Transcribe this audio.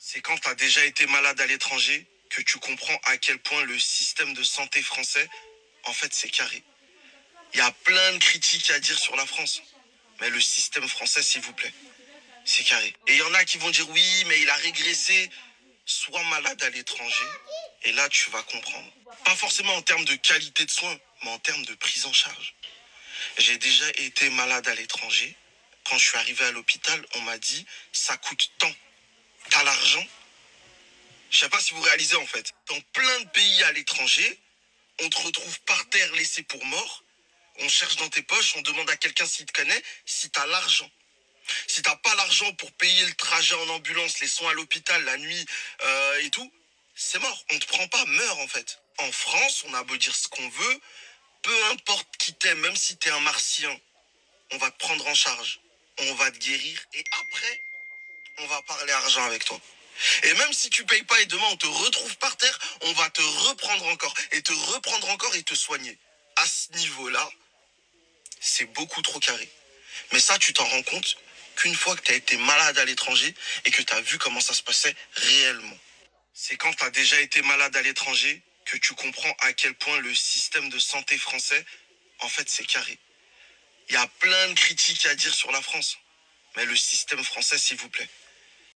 C'est quand tu as déjà été malade à l'étranger que tu comprends à quel point le système de santé français, en fait, c'est carré. Il y a plein de critiques à dire sur la France. Mais le système français, s'il vous plaît, c'est carré. Et il y en a qui vont dire oui, mais il a régressé. Sois malade à l'étranger et là, tu vas comprendre. Pas forcément en termes de qualité de soins, mais en termes de prise en charge. J'ai déjà été malade à l'étranger. Quand je suis arrivé à l'hôpital, on m'a dit ça coûte tant. T'as l'argent? Je sais pas si vous réalisez en fait. Dans plein de pays à l'étranger, on te retrouve par terre laissé pour mort. On cherche dans tes poches, on demande à quelqu'un s'il te connaît, si t'as l'argent. Si t'as pas l'argent pour payer le trajet en ambulance, les soins à l'hôpital, la nuit et tout, c'est mort. On te prend pas, meurs en fait. En France, on a beau dire ce qu'on veut, peu importe qui t'aime, même si t'es un martien, on va te prendre en charge. On va te guérir et après, on va parler argent avec toi. Et même si tu payes pas et demain on te retrouve par terre, on va te reprendre encore et te reprendre encore et te soigner. À ce niveau-là, c'est beaucoup trop carré. Mais ça, tu t'en rends compte qu'une fois que tu as été malade à l'étranger et que tu as vu comment ça se passait réellement. C'est quand tu as déjà été malade à l'étranger que tu comprends à quel point le système de santé français, en fait, c'est carré. Il y a plein de critiques à dire sur la France. Mais le système français, s'il vous plaît,